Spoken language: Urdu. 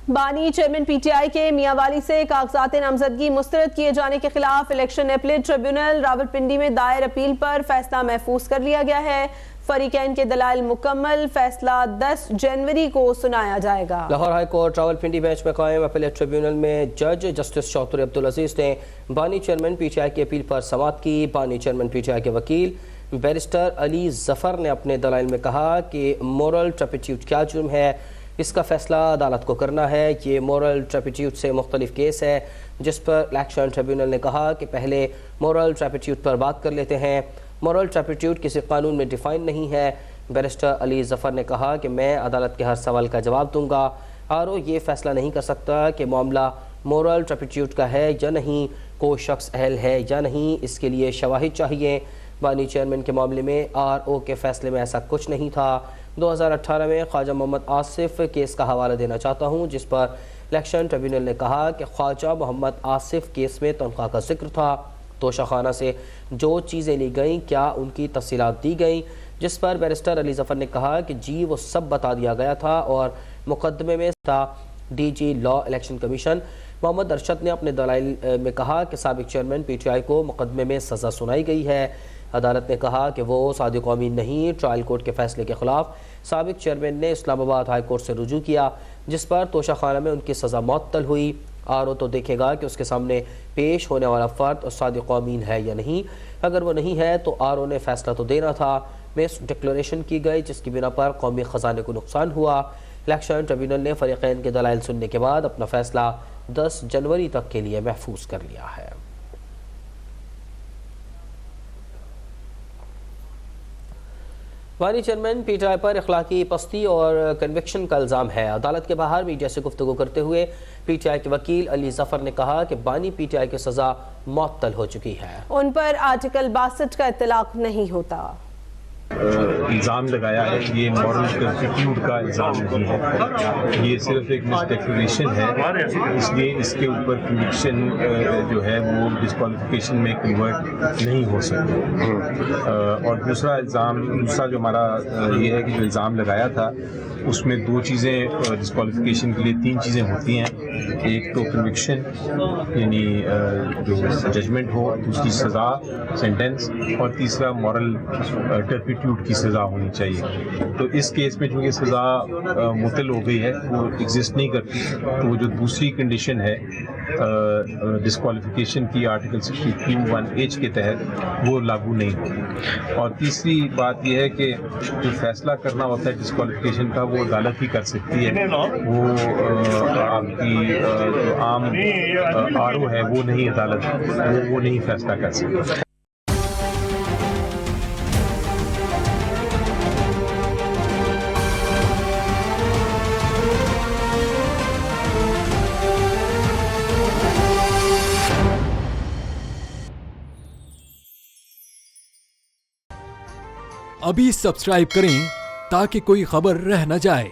بانی چیئرمین پی ٹی آئی کے میاں والی سے کاغذات نامزدگی مسترد کیے جانے کے خلاف الیکشن اپیلیٹ ٹریبیونل راولپنڈی میں دائر اپیل پر فیصلہ محفوظ کر لیا گیا ہے۔ فریقین کے دلائل مکمل، فیصلہ 10 جنوری کو سنایا جائے گا۔ Lahore high court Rawalpindi bench میں قائم اپیلیٹ ٹریبیونل میں جج جسٹس چوہدری عبدالعزیز نے بانی چیئرمین پی ٹی آئی کی اپیل پر سماعت کی۔ بانی چیئرمین پی ٹی آئی کے وکیل بیرسٹر علی ظفر نے اپنے دلائل میں کہا کہ مورل ٹریپٹیوٹ کیا جرم ہے، اس کا فیصلہ عدالت کو کرنا ہے۔ یہ مورل ٹریپٹیوٹ سے مختلف کیس ہے، جس پر الیکشن ٹریبیونل نے کہا کہ پہلے مورل ٹریپٹیوٹ پر بات کر لیتے ہیں۔ مورل ٹریپٹیوٹ کسی قانون میں ڈیفائن نہیں ہے۔ بیرسٹر علی ظفر نے کہا کہ میں عدالت کے ہر سوال کا جواب دوں گا۔ آر او یہ فیصلہ نہیں کر سکتا کہ معاملہ مورل ٹریپٹیوٹ کا ہے یا نہیں، کوئی شخص اہل ہے یا نہیں، اس کے لیے شواہد چاہیے۔ بانی چیئرمین کے معاملے میں آر او کے فیصلے میں ایسا کچھ نہیں تھا۔ 2018 میں خواجہ محمد آصف کیس کا حوالہ دینا چاہتا ہوں، جس پر الیکشن ٹریبیونل نے کہا کہ خواجہ محمد آصف کیس میں تنخواہ کا ذکر تھا، توشہ خانہ سے جو چیزیں لی گئیں کیا ان کی تفصیلات دی گئیں، جس پر بیرسٹر علی ظفر نے کہا کہ جی وہ سب بتا دیا گیا تھا اور مقدمے میں تھا۔ ڈی جی لا الیکشن کمیشن محمد ارشد نے اپنے دلائل میں کہا کہ سابق چیئرمین پی ٹی آئی کو مقدمے میں سزا سنائی گئی ہے۔ عدالت نے کہا کہ وہ صادق و امین نہیں۔ ٹرائل کورٹ کے فیصلے کے خلاف سابق چیئرمین نے اسلام آباد ہائی کورٹ سے رجوع کیا، جس پر توشہ خانہ میں ان کی سزا معطل ہوئی۔ آر او تو دیکھے گا کہ اس کے سامنے پیش ہونے والا فرد صادق و امین ہے یا نہیں۔ اگر وہ نہیں ہے تو آر او نے فیصلہ تو دینا تھا۔ مس ڈکلریشن کی گئی جس کی بنا پر قومی خزانے کو نقصان ہوا۔ الیکشن ٹریبیونل نے فریقین کے دلائل سننے کے بعد اپنا فیصلہ 10 جنوری تک کے لیے محفوظ کر لیا ہے۔ بانی چیئرمین پی ٹی آئی پر اخلاقی پستی اور کنوکشن کا الزام ہے۔ عدالت کے باہر میڈیا سے گفتگو کرتے ہوئے پی ٹی آئی کے وکیل علی ظفر نے کہا کہ بانی پی ٹی آئی کی سزا معطل ہو چکی ہے۔ ان پر آرٹیکل 62 کا اطلاق نہیں ہوتا۔ الزام لگایا ہے، یہ مورل ٹریپٹیوٹ کا الزام نہیں ہے، یہ صرف ایک مس ڈیکلریشن ہے، اس لیے اس کے اوپر کنوکشن جو ہے وہ ڈسکوالیفیکیشن میں کنورٹ نہیں ہو سکتی۔ اور دوسرا جو ہمارا یہ ہے کہ جو الزام لگایا تھا اس میں 2 چیزیں ڈسکوالیفیکیشن کے لیے 3 چیزیں ہوتی ہیں، ایک تو کنوکشن یعنی جو ججمنٹ ہو، دوسری سزا سینٹینس، اور تیسرا مورل ٹریپٹیوٹ کی سزا ہونی چاہیے۔ تو اس کیس میں چونکہ سزا معطل ہو گئی ہے، وہ ایگزسٹ نہیں کرتی، تو وہ جو دوسری کنڈیشن ہے ڈسکوالیفیکیشن کی آرٹیکل 62(1)H کے تحت وہ لاگو نہیں ہوتی۔ اور تیسری بات یہ ہے کہ جو فیصلہ کرنا ہوتا ہے ڈسکوالیفیکیشن کا وہ عدالت ہی کر سکتی ہے، وہ آپ کی جو عام آر او ہے وہ نہیں، عدالت وہ نہیں فیصلہ کر سکتی۔ ابھی سبسکرائب کریں تاکہ کوئی خبر رہ نہ جائے۔